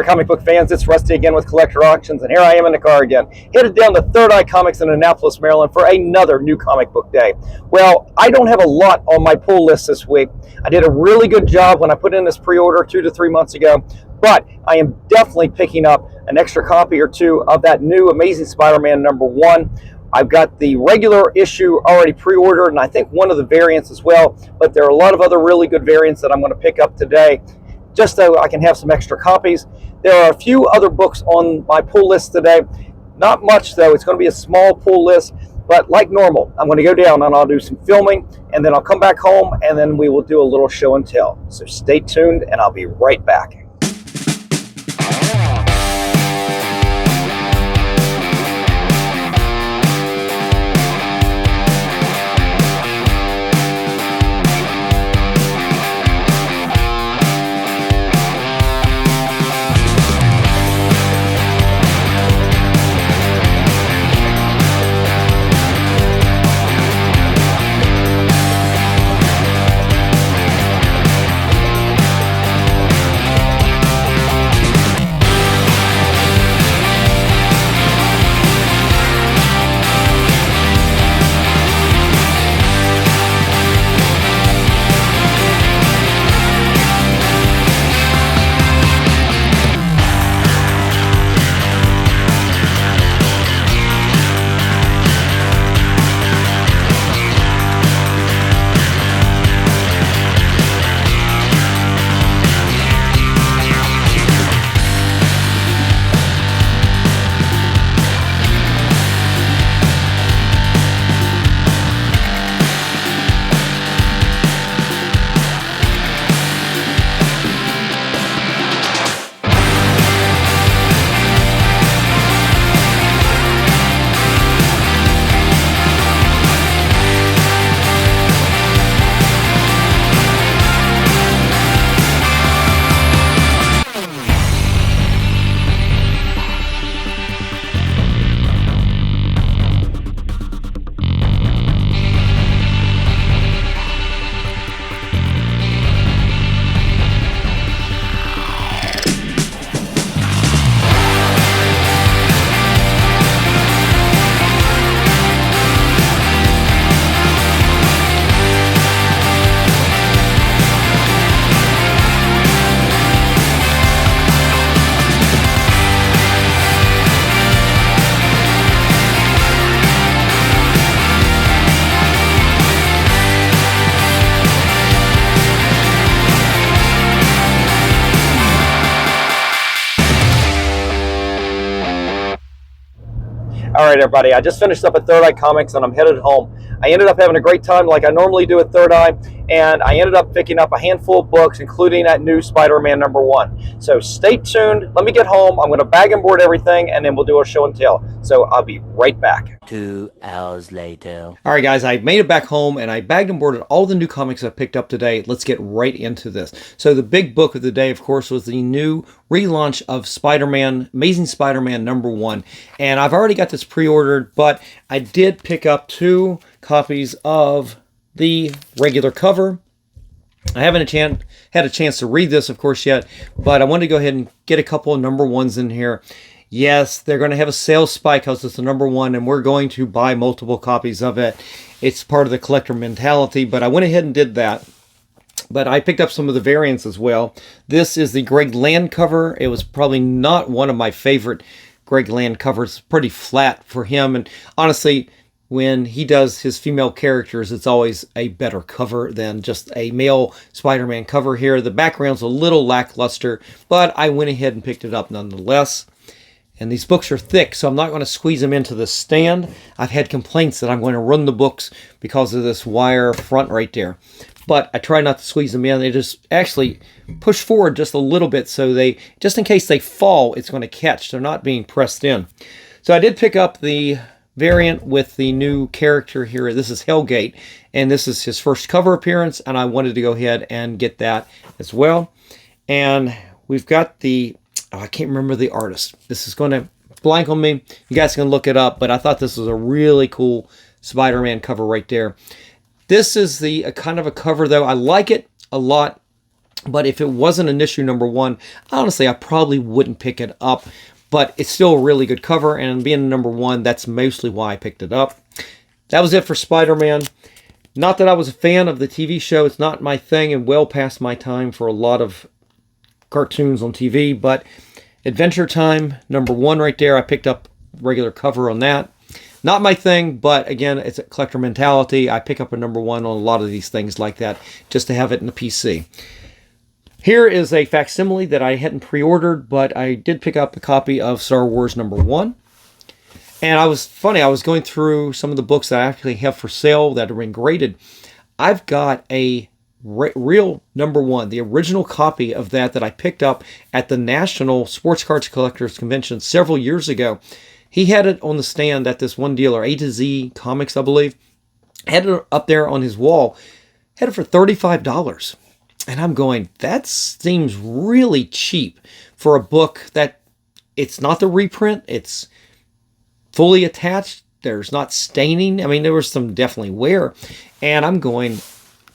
there, comic book fans. It's Rusty again with Collector Auctions, and here I am in the car again, headed down to Third Eye Comics in Annapolis, Maryland for another new comic book day. Well, I don't have a lot on my pull list this week. I did a really good job when I put in this pre-order 2 to 3 months ago, but I am definitely picking up an extra copy or two of that new Amazing Spider-Man #1. I've got the regular issue already pre-ordered, and I think one of the variants as well, but there are a lot of other really good variants that I'm going to pick up today, just so I can have some extra copies. There are a few other books on my pull list today. Not much, though. It's going to be a small pull list, but like normal, I'm going to go down and I'll do some filming, and then I'll come back home, and then we will do a little show and tell. So stay tuned, and I'll be right back. All right, everybody, I just finished up at Third Eye Comics, and I'm headed home. I ended up having a great time like I normally do at Third Eye, and I ended up picking up a handful of books, including that new Spider-Man #1. So stay tuned. Let me get home. I'm going to bag and board everything, and then we'll do a show and tell. So I'll be right back. 2 hours later. All right, guys, I made it back home, and I bagged and boarded all the new comics I picked up today. Let's get right into this. So the big book of the day, of course, was the new relaunch of Spider-Man, Amazing Spider-Man #1. And I've already got this pre-ordered, but I did pick up 2 copies of the regular cover. I haven't had a chance to read this, of course, yet, but I wanted to go ahead and get a couple of #1s in here. Yes, they're going to have a sales spike because it's the #1, and we're going to buy multiple copies of it. It's part of the collector mentality, but I went ahead and did that. But I picked up some of the variants as well. This is the Greg Land cover. It was probably not one of my favorite Greg Land covers. Pretty flat for him, and honestly, when he does his female characters, it's always a better cover than just a male Spider-Man cover here. The background's a little lackluster, but I went ahead and picked it up nonetheless. And these books are thick, so I'm not going to squeeze them into the stand. I've had complaints that I'm going to run the books because of this wire front right there. But I try not to squeeze them in. They just actually push forward just a little bit, so they, just in case they fall, it's going to catch. They're not being pressed in. So I did pick up the variant with the new character here. This is Hellgate, and this is his first cover appearance, and I wanted to go ahead and get that as well. And we've got the, I can't remember the artist. This is going to blank on me. You guys can look it up, but I thought this was a really cool Spider-Man cover right there. This is the kind of a cover, though. I like it a lot. But if it wasn't an issue number 1, honestly, I probably wouldn't pick it up. But it's still a really good cover, and being number 1, that's mostly why I picked it up. That was it for Spider-Man. Not that I was a fan of the TV show. It's not my thing and well past my time for a lot of cartoons on TV. But Adventure Time, number 1 right there. I picked up regular cover on that. Not my thing, but again, it's a collector mentality. I pick up a number 1 on a lot of these things like that just to have it in the PC. Here is a facsimile that I hadn't pre-ordered, but I did pick up a copy of Star Wars number 1. And I was going through some of the books that I actually have for sale that have been graded. I've got a real number 1, the original copy of that I picked up at the National Sports Cards Collectors Convention several years ago. He had it on the stand at this one dealer, A to Z Comics, I believe. Had it up there on his wall. Had it for $35. And I'm going, that seems really cheap for a book that it's not the reprint. It's fully attached. There's not staining. I mean, there was some definitely wear. And I'm going,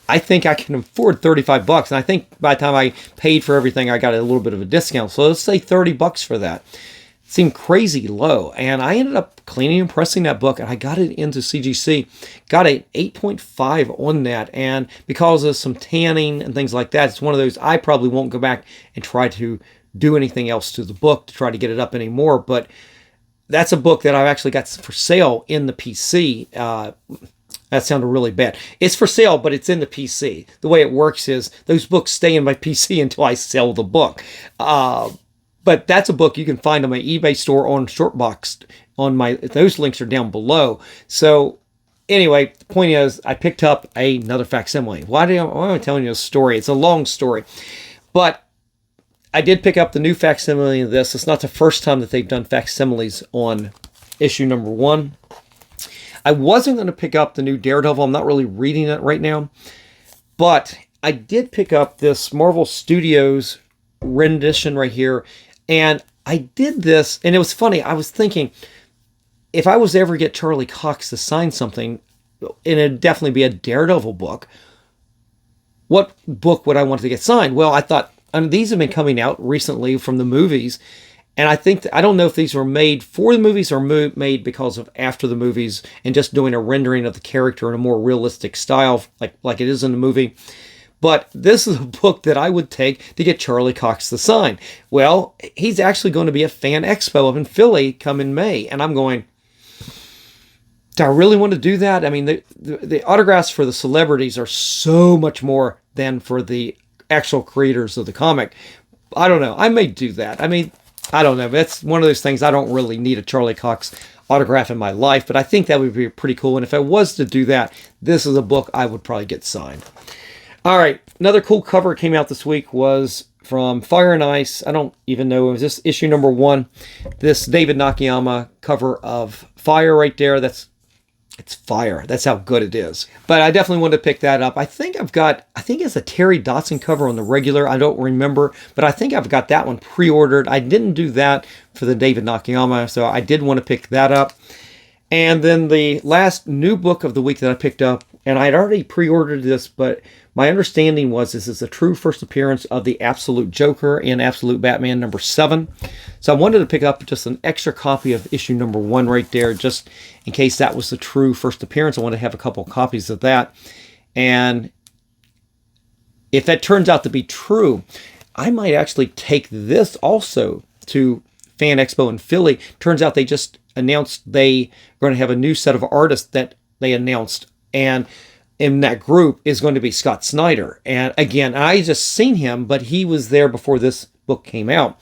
I think I can afford $35. And I think by the time I paid for everything, I got a little bit of a discount. So let's say $30 for that. It seemed crazy low. And I ended up cleaning and pressing that book, and I got it into CGC. Got an 8.5 on that. And because of some tanning and things like that, it's one of those I probably won't go back and try to do anything else to the book to try to get it up anymore. But that's a book that I've actually got for sale in the PC. That sounded really bad. It's for sale, but it's in the PC. The way it works is those books stay in my PC until I sell the book. But that's a book you can find on my eBay store on Shortbox. Those links are down below. So anyway, the point is, I picked up another facsimile. Why am I telling you a story? It's a long story, but I did pick up the new facsimile of this. It's not the first time that they've done facsimiles on issue number 1. I wasn't going to pick up the new Daredevil. I'm not really reading it right now, but I did pick up this Marvel Studios rendition right here. And I did this, and it was funny. I was thinking, if I was to ever get Charlie Cox to sign something, and it'd definitely be a Daredevil book, what book would I want to get signed? Well, I thought, these have been coming out recently from the movies, and I don't know if these were made for the movies or made because of after the movies and just doing a rendering of the character in a more realistic style, like it is in the movie. But this is a book that I would take to get Charlie Cox to sign. Well, he's actually going to be at Fan Expo up in Philly come in May. And I'm going, do I really want to do that? I mean, the autographs for the celebrities are so much more than for the actual creators of the comic. I don't know. I may do that. I mean, I don't know. That's one of those things. I don't really need a Charlie Cox autograph in my life, but I think that would be pretty cool. And if I was to do that, this is a book I would probably get signed. All right, another cool cover came out this week was from Fire and Ice. I don't even know, it was this issue number 1. This David Nakayama cover of Fire right there. It's fire. That's how good it is. But I definitely wanted to pick that up. I think it's a Terry Dotson cover on the regular. I don't remember, but I think I've got that one pre-ordered. I didn't do that for the David Nakayama, so I did want to pick that up. And then the last new book of the week that I picked up, and I had already pre-ordered this, but my understanding was this is a true first appearance of the Absolute Joker in Absolute Batman number 7. So I wanted to pick up just an extra copy of issue number 1 right there, just in case that was the true first appearance. I want to have a couple of copies of that. And if that turns out to be true, I might actually take this also to Fan Expo in Philly. Turns out they just announced they are going to have a new set of artists that they announced. And in that group is going to be Scott Snyder. And again, I just seen him, but he was there before this book came out.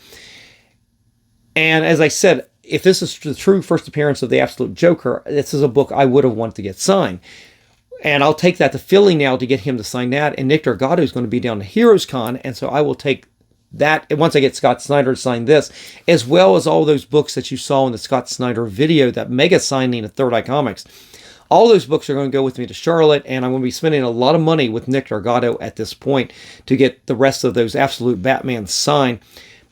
And as I said, if this is the true first appearance of the Absolute Joker, this is a book I would have wanted to get signed. And I'll take that to Philly now to get him to sign that. And Nick Delgado is going to be down to Heroes Con. And so I will take that once I get Scott Snyder to sign this, as well as all those books that you saw in the Scott Snyder video, that mega signing at Third Eye Comics. All those books are going to go with me to Charlotte, and I'm going to be spending a lot of money with Nick Delgado at this point to get the rest of those Absolute Batman signed.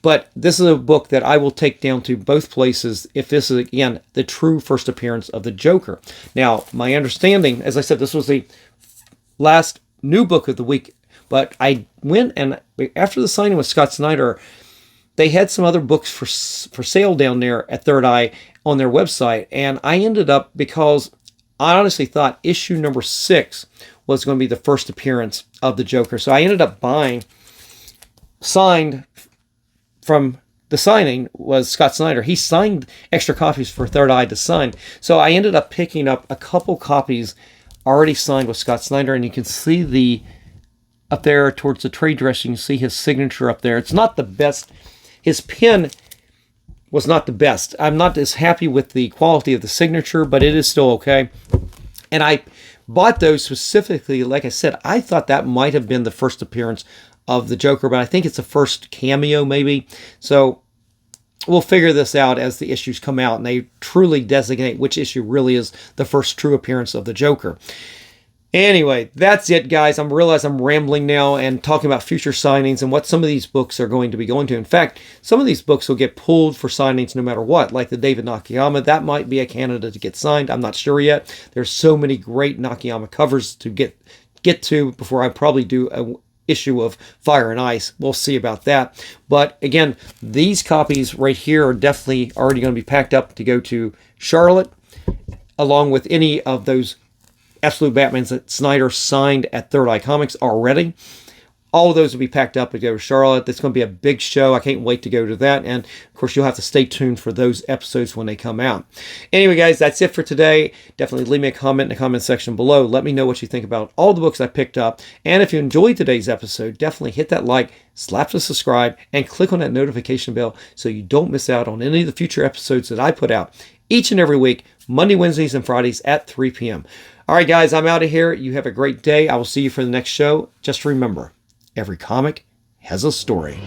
But this is a book that I will take down to both places if this is, again, the true first appearance of the Joker. Now, my understanding, as I said, this was the last new book of the week, but I went and after the signing with Scott Snyder, they had some other books for sale down there at Third Eye on their website. And I ended up, because I honestly thought issue number 6 was going to be the first appearance of the Joker. So I ended up buying, signed from the signing was Scott Snyder. He signed extra copies for Third Eye to sign. So I ended up picking up a couple copies already signed with Scott Snyder. And you can see up there towards the trade dress, you can see his signature up there. It's not the best. His pen was not the best. I'm not as happy with the quality of the signature, but it is still okay. And I bought those specifically, like I said, I thought that might have been the first appearance of the Joker, but I think it's the first cameo maybe. So we'll figure this out as the issues come out and they truly designate which issue really is the first true appearance of the Joker. Anyway, that's it, guys. I realize I'm rambling now and talking about future signings and what some of these books are going to be going to. In fact, some of these books will get pulled for signings no matter what, like the David Nakayama. That might be a candidate to get signed. I'm not sure yet. There's so many great Nakayama covers to get to before I probably do an issue of Fire and Ice. We'll see about that. But again, these copies right here are definitely already going to be packed up to go to Charlotte, along with any of those Absolute Batmans that Snyder signed at Third Eye Comics already. All of those will be packed up and go to Charlotte. It's going to be a big show. I can't wait to go to that. And, of course, you'll have to stay tuned for those episodes when they come out. Anyway, guys, that's it for today. Definitely leave me a comment in the comment section below. Let me know what you think about all the books I picked up. And if you enjoyed today's episode, definitely hit that like, slap the subscribe, and click on that notification bell so you don't miss out on any of the future episodes that I put out each and every week, Monday, Wednesdays, and Fridays at 3 p.m. All right, guys, I'm out of here. You have a great day. I will see you for the next show. Just remember, every comic has a story.